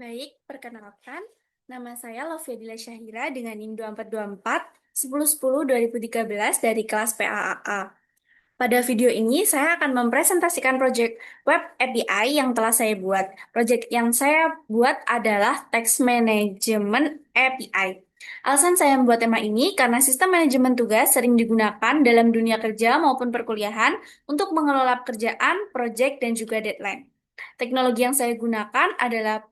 Baik, perkenalkan. Nama saya Loviadila Syahira dengan NIM 2424 1010 2013 dari kelas PAAA. Pada video ini, saya akan mempresentasikan proyek web API yang telah saya buat. Proyek yang saya buat adalah Text Management API. Alasan saya membuat tema ini karena sistem manajemen tugas sering digunakan dalam dunia kerja maupun perkuliahan untuk mengelola pekerjaan, proyek, dan juga deadline. Teknologi yang saya gunakan adalah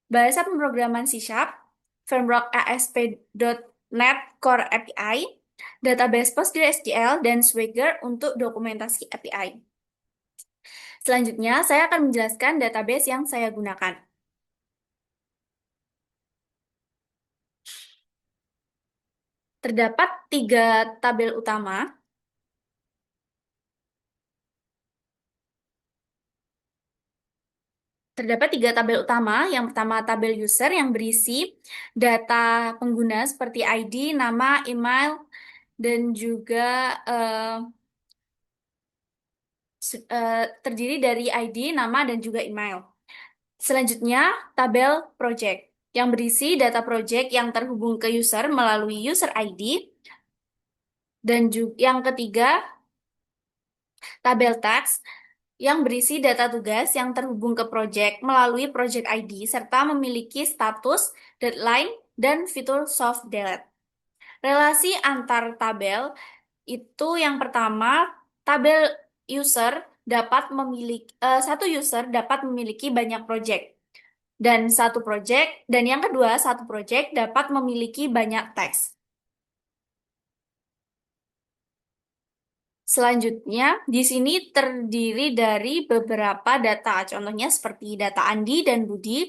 bahasa pemrograman C#, framework ASP.NET Core API, database PostgreSQL, dan Swagger untuk dokumentasi API. Selanjutnya, saya akan menjelaskan database yang saya gunakan. Terdapat tiga tabel utama. Terdapat tiga tabel utama. Yang pertama, tabel user yang berisi data pengguna seperti ID, nama, email, dan juga terdiri dari ID, nama, dan juga email. Selanjutnya, tabel project yang berisi data project yang terhubung ke user melalui user ID. Dan juga yang ketiga, tabel task yang berisi data tugas yang terhubung ke project melalui project ID serta memiliki status, deadline, dan fitur soft delete. Relasi antar tabel itu yang pertama, tabel user dapat memiliki satu user dapat memiliki banyak project. Dan yang kedua, satu project dapat memiliki banyak teks. Selanjutnya, di sini terdiri dari beberapa data, contohnya seperti data Andi dan Budi,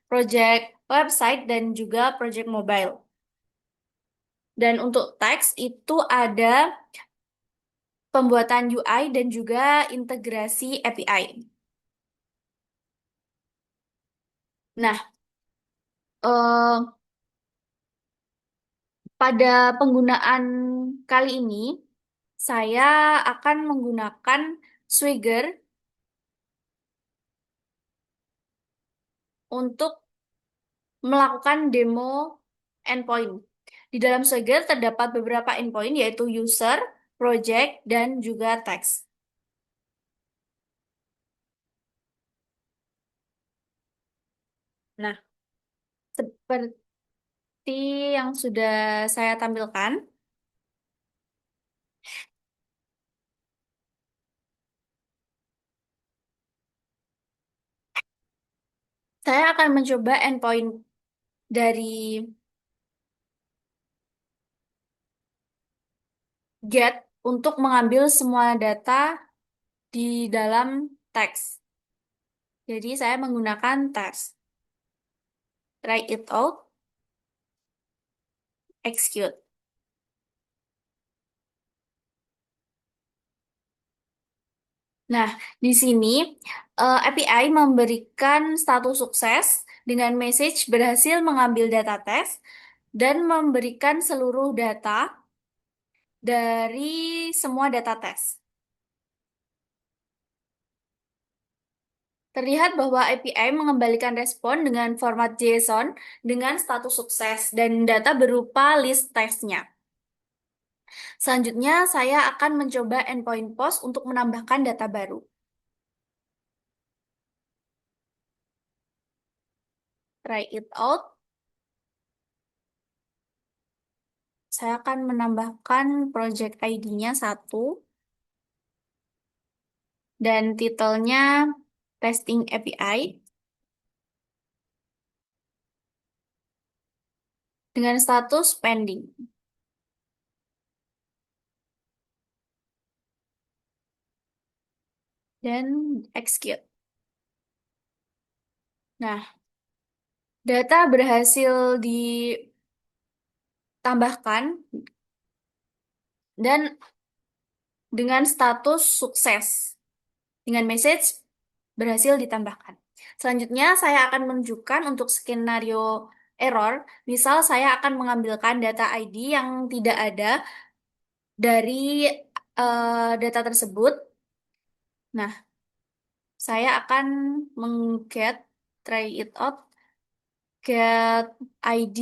project website, dan juga project mobile. Dan untuk teks itu ada pembuatan UI dan juga integrasi API. Nah, eh, pada penggunaan kali ini, saya akan menggunakan Swagger untuk melakukan demo endpoint. Di dalam Swagger terdapat beberapa endpoint, yaitu user, project, dan juga text. Nah, seperti yang sudah saya tampilkan, saya akan mencoba endpoint dari get untuk mengambil semua data di dalam teks. Jadi saya menggunakan teks. Try it out, execute. Nah, di sini API memberikan status sukses dengan message berhasil mengambil data test dan memberikan seluruh data dari semua data test. Terlihat bahwa API mengembalikan respon dengan format JSON dengan status sukses dan data berupa list text-nya. Selanjutnya, saya akan mencoba endpoint post untuk menambahkan data baru. Try it out. Saya akan menambahkan project ID-nya 1 dan titelnya Testing API dengan status pending dan execute. Nah, data berhasil ditambahkan dan dengan status sukses dengan message berhasil ditambahkan. Selanjutnya, saya akan menunjukkan untuk skenario error. Misal, saya akan mengambilkan data ID yang tidak ada dari data tersebut. Nah, saya akan mengget try it out get ID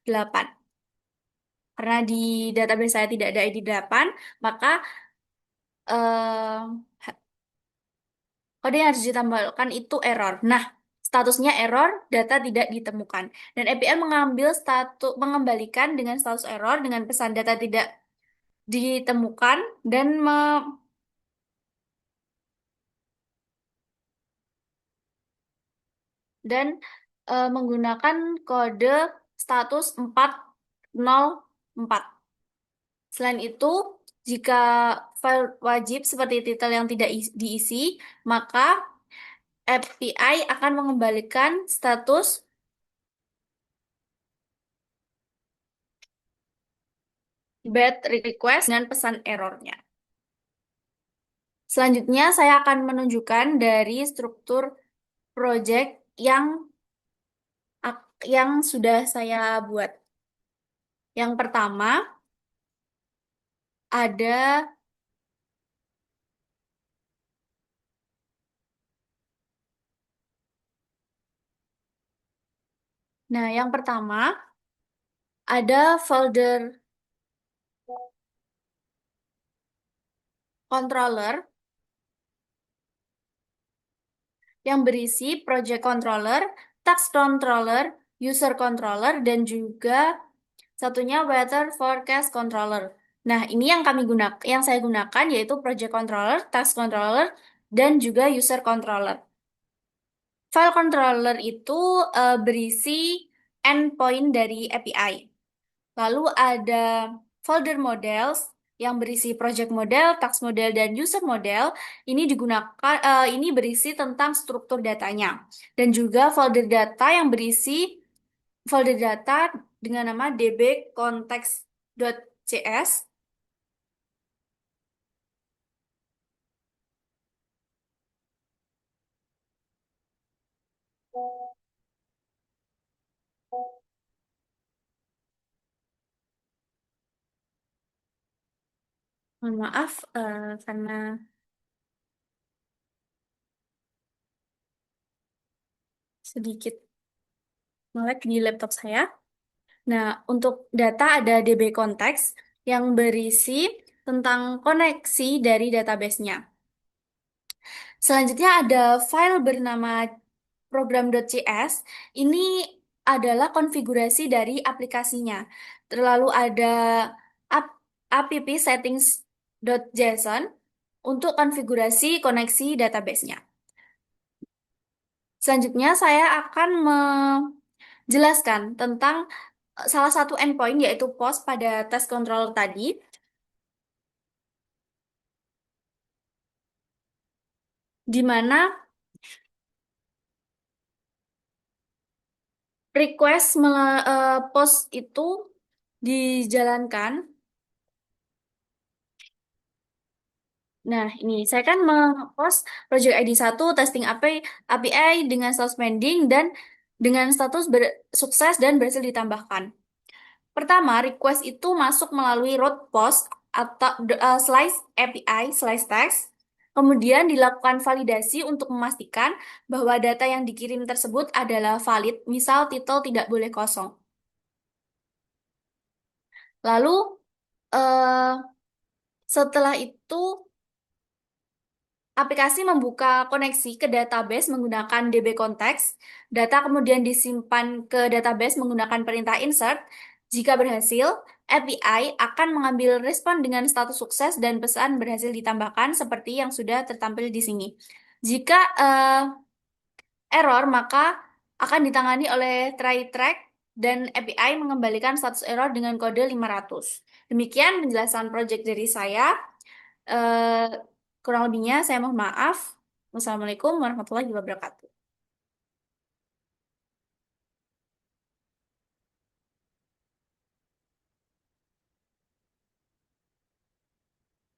8. Karena di database saya tidak ada ID 8, maka eh, kode yang harus ditambahkan itu error. Nah, statusnya error, data tidak ditemukan. Dan API mengambil mengembalikan dengan status error dengan pesan data tidak ditemukan dan dan menggunakan kode status 404. Selain itu, jika file wajib seperti title yang tidak diisi, maka API akan mengembalikan status bad request dengan pesan errornya. Selanjutnya, saya akan menunjukkan dari struktur project yang yang sudah saya buat. Yang pertama, ada yang pertama ada folder controller yang berisi project controller, task controller, user controller, dan juga satunya weather forecast controller. Nah, ini yang yang saya gunakan yaitu project controller, task controller, dan juga user controller. File controller itu berisi endpoint dari API. Lalu ada folder models yang berisi project model, task model, dan user model. Ini berisi tentang struktur datanya. Dan juga folder data yang berisi folder data dengan nama dbcontext.cs. Mohon maaf karena sedikit melek di laptop saya. Nah, untuk data ada DB Context yang berisi tentang koneksi dari database-nya. Selanjutnya ada file bernama program.cs. Ini adalah konfigurasi dari aplikasinya. Lalu ada app app settings.json untuk konfigurasi koneksi database-nya. Selanjutnya saya akan menjelaskan tentang salah satu endpoint yaitu post pada task controller tadi, di mana post itu dijalankan. Nah, ini saya kan post Project ID 1 testing API dengan status pending dan dengan status sukses dan berhasil ditambahkan. Pertama, request itu masuk melalui route post atau slice API slice text. Kemudian dilakukan validasi untuk memastikan bahwa data yang dikirim tersebut adalah valid, misal titel tidak boleh kosong. Lalu eh, setelah itu aplikasi membuka koneksi ke database menggunakan DB Context. Data kemudian disimpan ke database menggunakan perintah insert. Jika berhasil, API akan mengambil respon dengan status sukses dan pesan berhasil ditambahkan seperti yang sudah tertampil di sini. Jika error, maka akan ditangani oleh try track dan API mengembalikan status error dengan kode 500. Demikian penjelasan project dari saya. Eh, Kurang lebihnya saya mohon maaf. Wassalamualaikum warahmatullahi wabarakatuh.